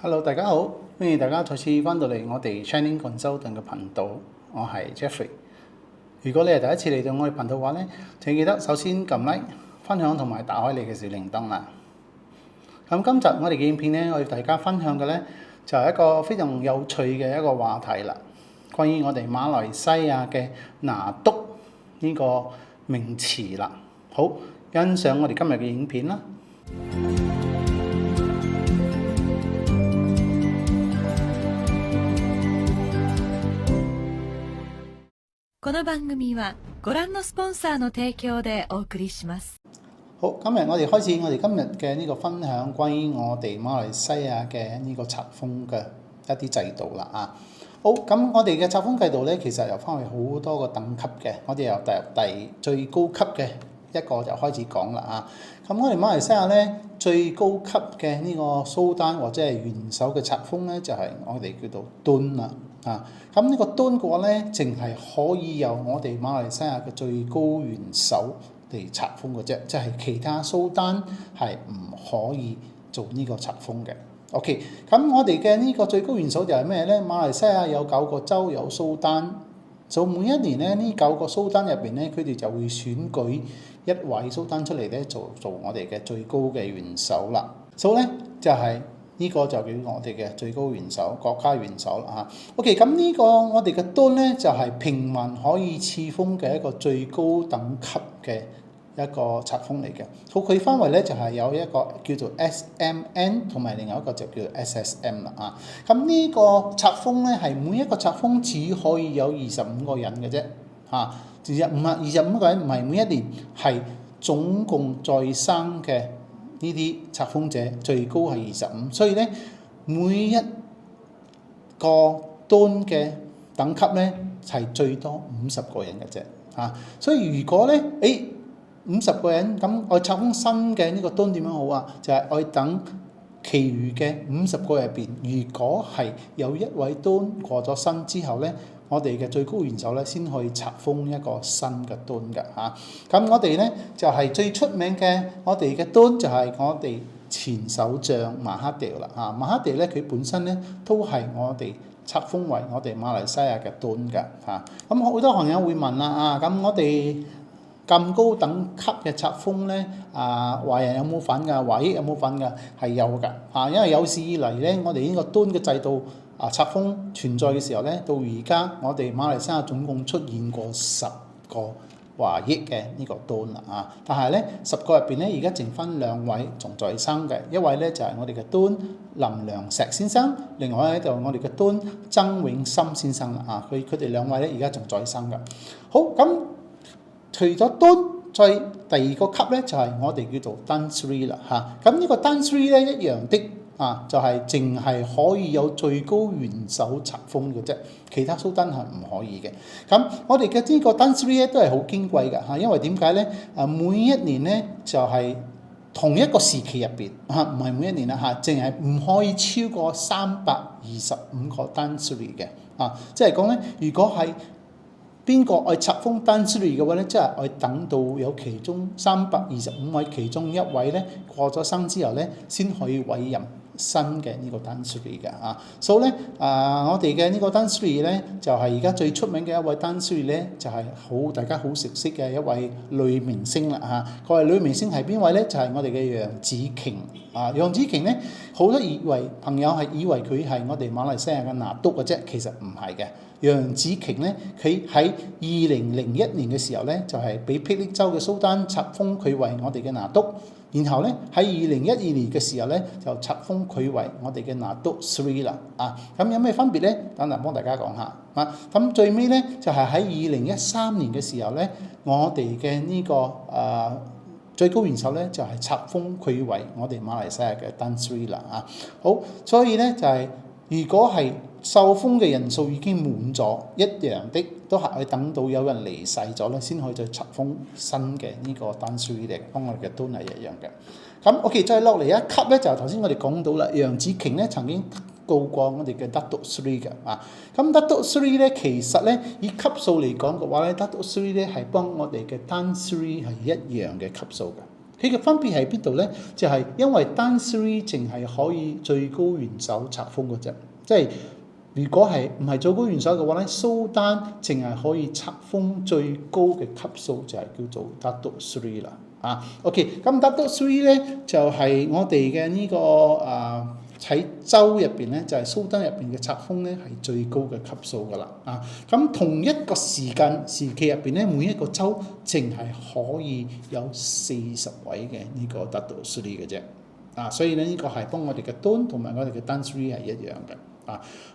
Hello，大家好，歡迎大家再次翻到嚟我哋 Channing Consultant 嘅頻道，我係 Jeffrey。如果你係第一次嚟到我哋頻道嘅話咧，請記得首先撳 like、分享同埋打開你嘅小鈴鐺啦。咁今集我哋嘅影片咧，我哋大家分享嘅咧就係一個非常有趣嘅一個話題啦，關於我哋馬來西亞嘅拿督呢個名詞啦。好，欣賞我哋今日嘅影片啦。この番組はご覧のスポンサーの提供でお送りします。好，今日我哋開始我哋今日嘅呢個分享，關於我哋馬來西亞嘅呢個冊封嘅一啲制度啦啊。好，咁我哋嘅冊封制度咧，其實又分為好多個等級嘅，我哋由第最高級嘅一個就開始講啦啊。咁我哋馬來西亞咧最高級嘅呢個蘇丹或者係元首嘅冊封咧，就係我哋叫做敦啦。啊，咁呢個敦嘅話咧，淨係可以由我哋馬來西亞嘅最高元首嚟冊封嘅啫，即係其他蘇丹係唔可以做呢個冊封嘅。OK， 咁我哋嘅呢個最高元首就係咩咧？馬來西亞有9個州有蘇丹，就每一年咧呢9個蘇丹入邊咧，佢哋就會選舉一位蘇丹出嚟咧，做我哋嘅最高嘅元首啦。所以咧就係呢個就叫我哋嘅最高元首、國家元首啦嚇。OK， 咁呢個我哋嘅敦咧就係平民可以賜封嘅一個最高等級嘅一個冊封嚟嘅。好，佢範圍咧就係有一個叫做 SMN 同埋另外一個就叫做 SSM 啦啊。咁呢個冊封咧係每一個冊封只可以有25個人嘅啫嚇。25個人唔係每一年，係總共在生嘅呢啲冊封者最高係25，所以咧每一個敦嘅等級咧係最多50個人嘅啫嚇。所以如果咧50個人咁，我冊封新嘅呢個敦點樣好啊？就係我等其餘嘅50個入邊，如果係有一位敦過咗身之後咧，我哋嘅最高元首咧先可以冊封一個新嘅敦嘅嚇。咁我哋咧就係最出名嘅，我哋嘅敦就係我哋前首相馬哈迪啦嚇。馬哈迪咧佢本身咧都係我哋冊封為我哋馬來西亞嘅敦嘅嚇。咁好多朋友會問啦啊，咁我哋咁高等級嘅冊封咧，華人有冇份㗎？華裔有冇份㗎？係有㗎嚇，因為有史以嚟咧，我哋呢個敦嘅制度冊封存在嘅時候咧，到而家我哋馬來西亞總共出現過10個華裔嘅呢個敦啦啊，但係咧10個入邊咧，而家剩翻2位仲在生嘅，一位咧就係我哋嘅敦林良石先生，另外咧就我哋嘅敦曾永森先生啦啊，佢哋2位咧而家仲在生嘅。好，咁除咗敦，再第二個級咧就係我哋叫做Tan Sri啦嚇。咁呢個Tan Sri咧一樣的啊，就係淨係可以有最高元首冊封嘅啫，其他蘇丹係唔可以嘅。咁我哋嘅呢個Tan Sri咧都係好矜貴嘅嚇，因為點解咧？每一年咧就係同一個時期入邊嚇，唔係每一年啦嚇，淨係唔可以超過325個Tan Sri嘅啊，即係講咧，如果係邊個愛冊封Tan Sri嘅話咧，即係愛等到有其中325位其中一位咧過咗生之後咧，先可以委任新嘅呢個Tan Sri嘅啊。所以咧我哋嘅呢個Tan Sri咧就係而家最出名嘅一位Tan Sri咧，就係大家好熟悉嘅一位女明星啦嚇。嗰位女明星係邊位咧？就係我哋嘅楊紫瓊啊。楊紫瓊咧好多朋友係以為佢係我哋馬來西亞嘅拿督嘅啫，其實唔係嘅。楊紫瓊咧，佢喺2001年嘅時候咧，就係俾霹靂州嘅蘇丹冊封佢為我哋嘅拿督，然後咧喺2012年嘅時候咧，就冊封佢為我哋嘅拿督 Sri 啦啊。咁有咩分別咧？等陣幫大家講下啊。咁最尾咧就係喺2013年嘅時候咧，我哋嘅呢個最高元首咧就係冊封佢為我哋馬來西亞嘅Tan Sri啦啊。好，所以咧就係如果係受封嘅人數已經滿咗，一樣的都係要等到有人離世咗咧，先可以再冊封新嘅呢個Tan Sri嚟，幫我哋嘅都係一樣嘅。咁 OK， 再落嚟一級咧，就頭先我哋講到啦，楊紫瓊咧曾經到過我哋嘅Datuk Sri嘅啊。咁Datuk Sri咧其實咧以級數嚟講嘅話咧，Datuk Sri咧係幫我哋嘅Tan Sri係一樣嘅級數嘅。佢嘅分別喺邊度咧？就係、因為單 3淨係可以最高元首冊封嘅啫，即係如果係唔係最高元首嘅話咧，蘇丹淨係可以冊封最高嘅級數，就係叫做 Datuk Seri 啦。OK， 咁 Datuk Seri 咧就係、我哋嘅呢個喺州入邊咧，就係、蘇丹入邊嘅冊封咧係最高嘅級數噶啦。咁同一個時期入邊咧，每一個州淨係可以有40位嘅呢個 Datuk Seri 嘅啫。所以咧呢個係幫我哋嘅 Tun 同埋我哋嘅 Dan Seri 係一樣嘅。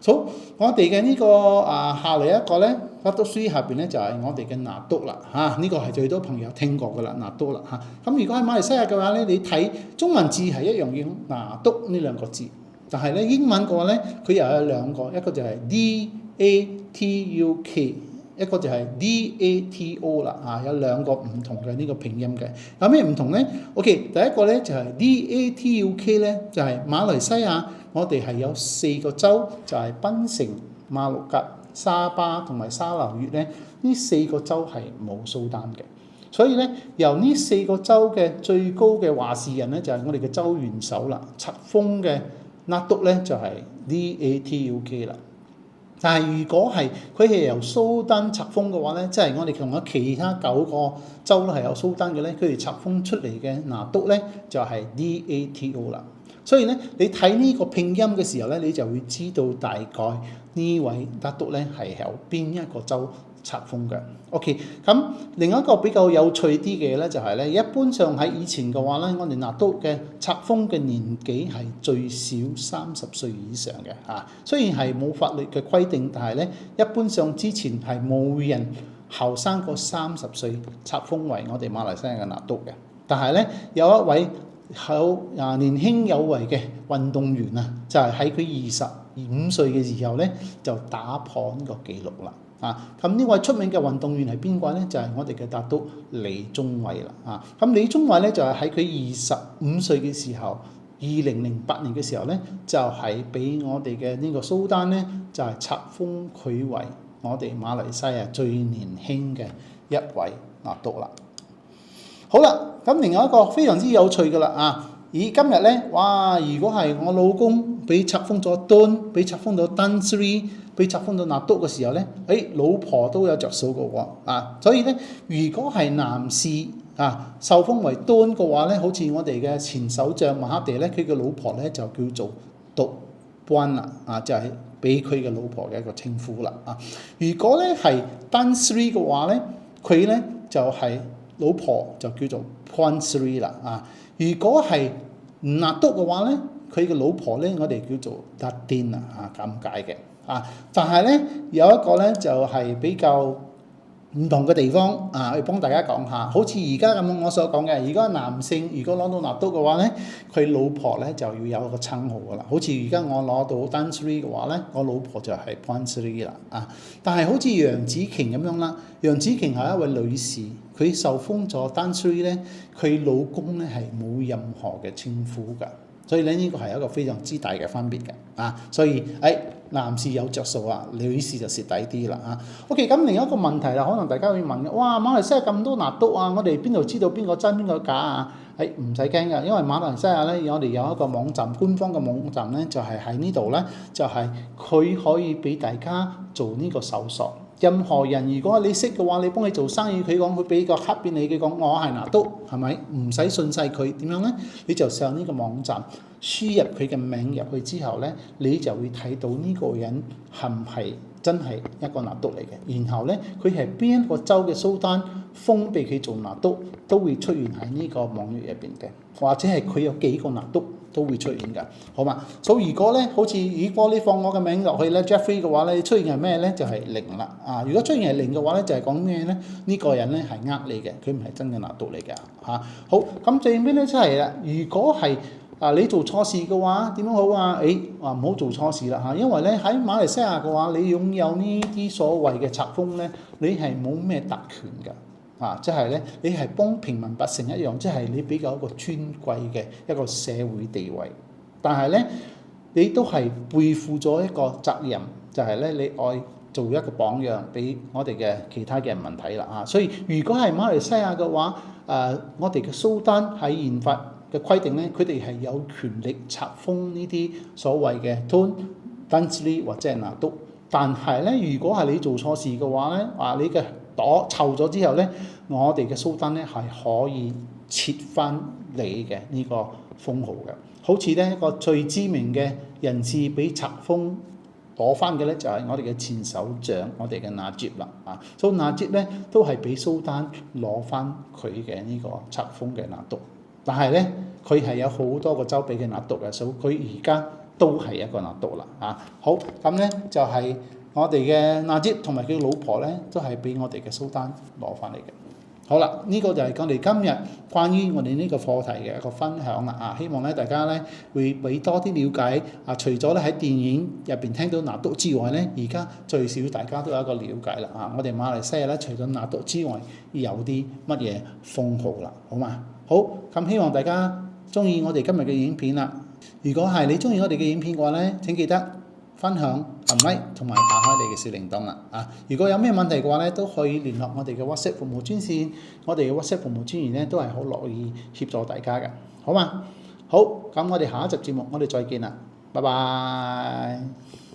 好，我哋嘅呢個下嚟一個咧 Datuk Seri 下邊咧就係、我哋嘅拿督啦。呢個係最多朋友聽過噶啦，拿督啦。咁如果喺馬來西亞嘅話咧，你睇中文字係一樣嘅拿督呢兩個字，但係咧英文嘅話咧，佢又有兩個，一個就係 DATUK， 一個就係 DATO 啦。有兩個唔同嘅呢個拼音嘅。有咩唔同咧 ？OK， 第一個咧就係 DATUK 咧，就係馬來西亞。我哋係有4個州，就係檳城、馬六甲、沙巴同埋沙撈越咧。呢4個州係冇蘇丹嘅，所以咧由呢4個州嘅最高嘅話事人咧，就係我哋嘅州元首啦。冊封嘅拿督咧就係 DATUK 啦。但係如果係佢係由蘇丹冊封嘅話咧，即係我哋同咗其他9個州都係有蘇丹嘅咧，佢哋冊封出嚟嘅拿督咧就係 DATO 啦。所以咧，你睇呢個拼音嘅時候咧，你就會知道大概呢位拿督咧係由邊一個州冊封嘅。OK， 咁另一個比較有趣啲嘅咧就係咧，一般上喺以前嘅話咧，我哋拿督嘅冊封嘅年紀係最少30歲以上嘅。雖然係冇法律嘅規定，但係咧一般上之前係冇人後生過30歲冊封為我哋馬來西亞嘅拿督嘅。但係咧有一位年輕有為嘅運動員啊，就係喺佢25歲嘅時候咧，就打破呢個紀錄啦。咁呢位出名嘅運動員係邊個咧？就係、我哋嘅拿督李宗偉啦。咁李宗偉咧就係喺佢25歲嘅時候，2008年嘅時候咧，就係、俾我哋嘅呢個蘇丹咧，就係、冊封佢為我哋馬來西亞最年輕嘅一位拿督啦。好啦，咁另外一個非常之有趣嘅啦。今日咧，哇！如果係我老公俾冊封咗 Tun， 俾冊封咗 Dan Seri， 俾冊封咗拿督嘅時候咧，老婆都有着數嘅喎。所以咧，如果係男士受封為 Tun 嘅話咧，好似我哋嘅前首相馬哈地咧，佢嘅老婆咧就叫做督班啦。就係俾佢嘅老婆嘅一個稱呼啦。如果咧係 Dan Seri 嘅話咧，佢咧就係、老婆就叫做 Puan Seri 啦。如果係拿督嘅話咧，佢嘅老婆咧，我哋叫做 Datin 咁解嘅。但係咧有一個咧就係、比較唔同嘅地方去幫大家講下。好似而家咁我所講嘅，如果男性如果攞到拿督嘅話咧，佢老婆咧就要有一個稱號噶啦。好似而家我攞到 Dan Seri 嘅話咧，我老婆就係 Puan Seri 啦。但係好似楊紫瓊咁樣啦，楊紫瓊係一位女士，佢受封咗 Dan Seri 咧，佢老公咧係冇任何嘅稱呼㗎。所以咧呢個係一個非常之大嘅分別嘅。所以男士有着數女士就蝕底啲啦。OK， 咁另一個問題啦，可能大家會問嘅，哇！馬來西亞咁多拿督我哋邊度知道邊個真邊個假唔使驚㗎，因為馬來西亞咧，我哋有一個網站，官方嘅網站咧，就係喺呢度咧，就係佢可以俾大家做呢個搜索。任何人如果你識嘅話，你幫佢做生意，佢講佢俾個黑邊你，佢講我係拿督，係咪？唔使信晒佢，點樣咧？你就上呢個網站，輸入佢嘅名入去之後咧，你就會睇到呢個人係唔係真係一個拿督嚟嘅。然後咧，佢係邊一個州嘅蘇丹封俾佢做拿督，都會出現喺呢個網頁入邊嘅，或者係佢有幾個拿督都會出現㗎，好嘛？所以如果咧，好似如果你放我嘅名落去咧 Jeffrey 嘅話咧，出現係咩咧？就係0啦。如果出現係0嘅話咧，就係講咩咧？呢個人咧係你嘅，佢唔係真嘅拿督嚟嘅。好，咁最尾咧即係啦，如果係你做錯事嘅話，點樣好啊？唔好做錯事啦，因為咧喺馬來西亞嘅話，你擁有呢啲所謂嘅冊封咧，你係冇咩特權㗎。即係咧，你係幫平民百姓一樣，即係你比較一個尊貴嘅一個社會地位。但係咧，你都係背負咗一個責任，就係咧，你愛做一個榜樣俾我哋嘅其他嘅人民睇啦所以如果係馬來西亞嘅話，我哋嘅蘇丹喺憲法嘅規定咧，佢哋係有權力冊封呢啲所謂嘅 Tun、Tan Sri 或者係拿督。但係咧，如果係你做錯事嘅話咧，你嘅朵臭咗之後咧，我哋嘅蘇丹咧係可以撤翻你嘅呢個封號嘅。好似咧一個最知名嘅人士俾冊封攞翻嘅咧，就係我哋嘅前首長，我哋嘅納吉啦所以納吉咧都係俾蘇丹攞翻佢嘅呢個冊封嘅拿督。但係咧，佢係有好多個州俾嘅拿督嘅，所以佢而家都係一個拿督啦好，咁咧就係我哋嘅納吉同埋佢老婆咧，都係俾我哋嘅蘇丹攞翻嚟嘅。好啦，呢個就係我哋今日關於我哋呢個課題嘅一個分享啦希望咧大家咧會俾多啲了解除咗咧喺電影入邊聽到拿督之外咧，而家最少大家都有一個了解啦我哋馬來西亞咧除咗拿督之外，有啲乜嘢封號啦，好嘛？好，咁希望大家中意我哋今日嘅影片啦。如果係你中意我哋嘅影片嘅話咧，請記得分享、撳 like 同埋打開你嘅小鈴鐺啦如果有咩問題嘅話咧，都可以聯絡我哋嘅 WhatsApp 服務專線，我哋嘅 WhatsApp 服務專員咧都係好樂意協助大家嘅，好嘛？好，咁我哋下一集節目我哋再見啦，拜拜。